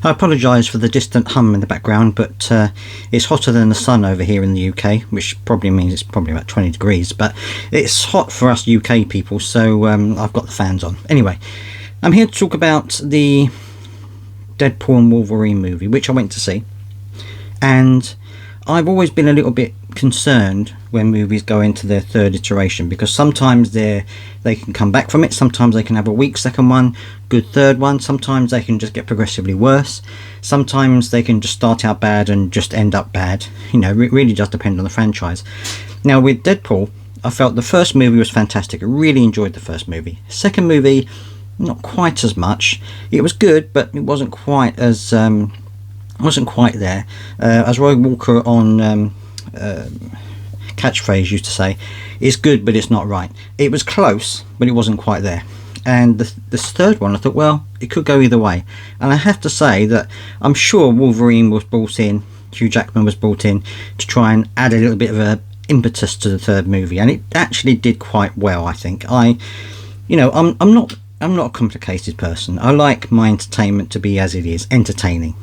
I apologise for the distant hum in the background, but it's hotter than the sun over here in the UK, which probably means it's probably about 20 degrees, but it's hot for us UK people, so I've got the fans on. Anyway, I'm here to talk about the Deadpool and Wolverine movie, which I went to see, and I've always been a little bit concerned when movies go into their third iteration, because sometimes they can come back from it, sometimes they can have a weak second one, good third one, sometimes they can just get progressively worse, sometimes they can just start out bad and just end up bad. You know, it really does depend on the franchise. Now with Deadpool, I felt the first movie was fantastic. I really enjoyed the first movie. Second movie, not quite as much. It was good, but it wasn't quite as wasn't quite there. As Roy Walker on Catchphrase used to say, it's good but it's not right. It was close, but it wasn't quite there. And this third one, I thought, well, it could go either way. And I have to say that I'm sure Wolverine was brought in, Hugh Jackman was brought in to try and add a little bit of a impetus to the third movie, and it actually did quite well. I think I'm not a complicated person. I like my entertainment to be as it is, entertaining.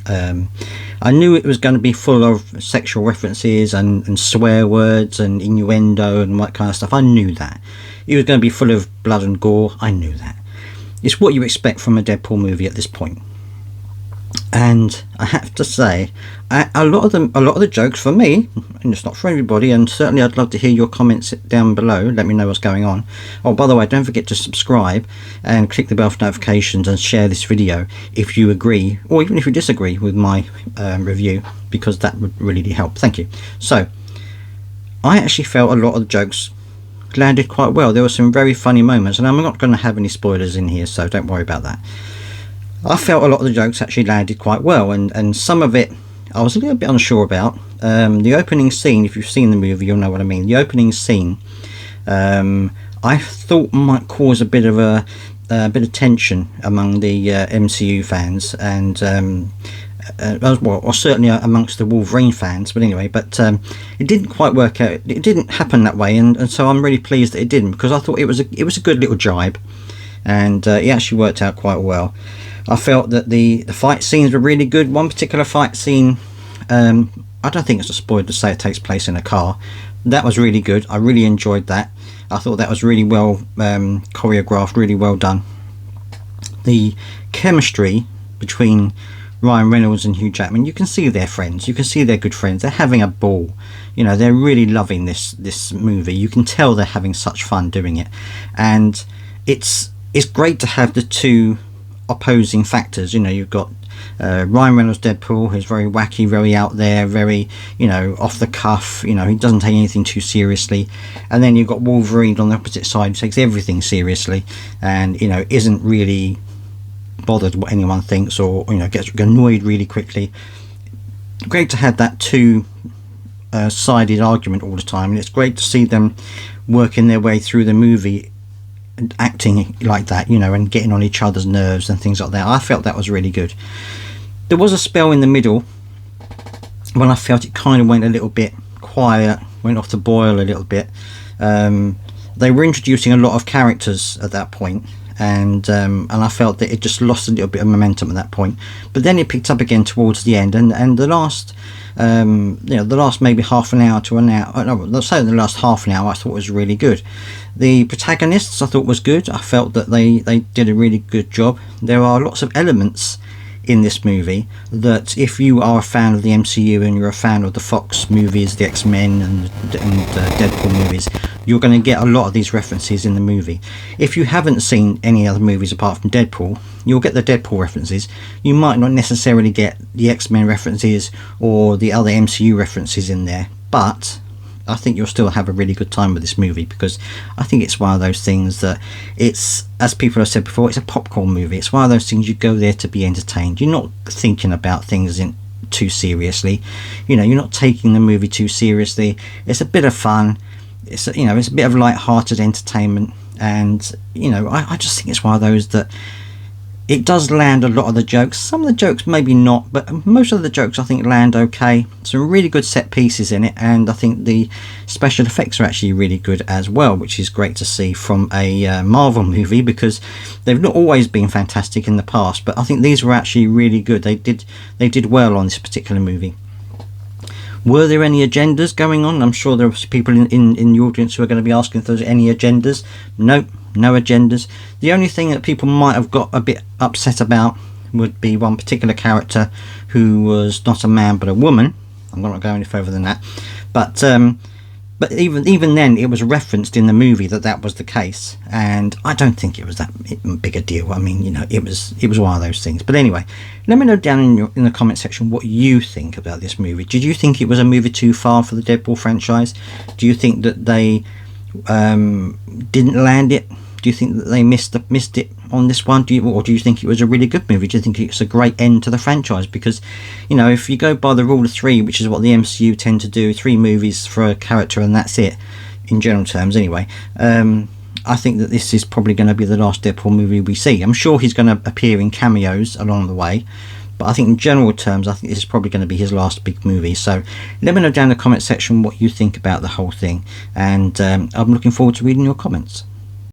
I knew it was going to be full of sexual references and swear words and innuendo and that kind of stuff. I knew that. It was going to be full of blood and gore. I knew that. It's what you expect from a Deadpool movie at this point. And I have to say, a lot of the jokes for me, and it's not for everybody, and certainly I'd love to hear your comments down below. Let me know what's going on. Oh, by the way, don't forget to subscribe and click the bell for notifications and share this video if you agree, or even if you disagree with my review, because that would really help. Thank you. So, I actually felt a lot of the jokes landed quite well. There were some very funny moments, and I'm not going to have any spoilers in here, so don't worry about that. I felt a lot of the jokes actually landed quite well, and some of it I was a little bit unsure about. The opening scene, if you've seen the movie, you'll know what I mean. The opening scene, I thought might cause a bit of tension among the MCU fans, and or certainly amongst the Wolverine fans. But anyway, it didn't quite work out. It didn't happen that way, and so I'm really pleased that it didn't, because I thought it was a good little jibe, and it actually worked out quite well. I felt that the fight scenes were really good. One particular fight scene, I don't think it's a spoiler to say it takes place in a car. That was really good. I really enjoyed that. I thought that was really well choreographed, really well done. The chemistry between Ryan Reynolds and Hugh Jackman, you can see they're friends. You can see they're good friends. They're having a ball. You know, they're really loving this movie. You can tell they're having such fun doing it. And it's great to have the two opposing factors. You know, you've got Ryan Reynolds Deadpool, who's very wacky, very out there, very, you know, off the cuff. You know, he doesn't take anything too seriously. And then you've got Wolverine on the opposite side, who takes everything seriously, and, you know, isn't really bothered what anyone thinks, or, you know, gets annoyed really quickly. Great to have that two-sided argument all the time, and it's great to see them working their way through the movie and acting like that, you know, and getting on each other's nerves and things like that. I felt that was really good. There was a spell in the middle when I felt it kind of went a little bit quiet, went off the boil a little bit. They were introducing a lot of characters at that point, and I felt that it just lost a little bit of momentum at that point. But then it picked up again towards the end, and the last the last maybe half an hour to an hour, no, let's say the last half an hour, I thought was really good. The protagonists I thought was good. I felt that they did a really good job. There are lots of elements in this movie that, if you are a fan of the MCU and you're a fan of the Fox movies, the X-Men and Deadpool movies, you're going to get a lot of these references in the movie. If you haven't seen any other movies apart from Deadpool, you'll get the Deadpool references. You might not necessarily get the X-Men references or the other MCU references in there, but I think you'll still have a really good time with this movie, because I think it's one of those things that it's, as people have said before, it's a popcorn movie. It's one of those things you go there to be entertained. You're not thinking about things too seriously. You know, you're not taking the movie too seriously. It's a bit of fun. It's a bit of light-hearted entertainment, and you know, I just think it's one of those that It does land a lot of the jokes. Some of the jokes maybe not, but most of the jokes I think land okay. Some really good set pieces in it, and I think the special effects are actually really good as well, which is great to see from a Marvel movie, because they've not always been fantastic in the past, but I think these were actually really good. They did well on this particular movie. Were there any agendas going on? I'm sure there are people in the audience who are going to be asking if there's any agendas. Nope, no agendas. The only thing that people might have got a bit upset about would be one particular character who was not a man but a woman. I'm not going to go any further than that. But even then, it was referenced in the movie that was the case, and I don't think it was that big a deal. I mean, it was one of those things. But anyway, let me know down in the comment section what you think about this movie. Did you think it was a movie too far for the Deadpool franchise? Do you think that they didn't land it? Do you think that they missed it on this one? Or do you think it was a really good movie? Do you think it's a great end to the franchise? Because, if you go by the rule of three, which is what the MCU tend to do, 3 movies for a character and that's it, in general terms anyway, I think that this is probably going to be the last Deadpool movie we see. I'm sure he's going to appear in cameos along the way, but I think in general terms, I think this is probably going to be his last big movie. So let me know down in the comment section what you think about the whole thing, and I'm looking forward to reading your comments.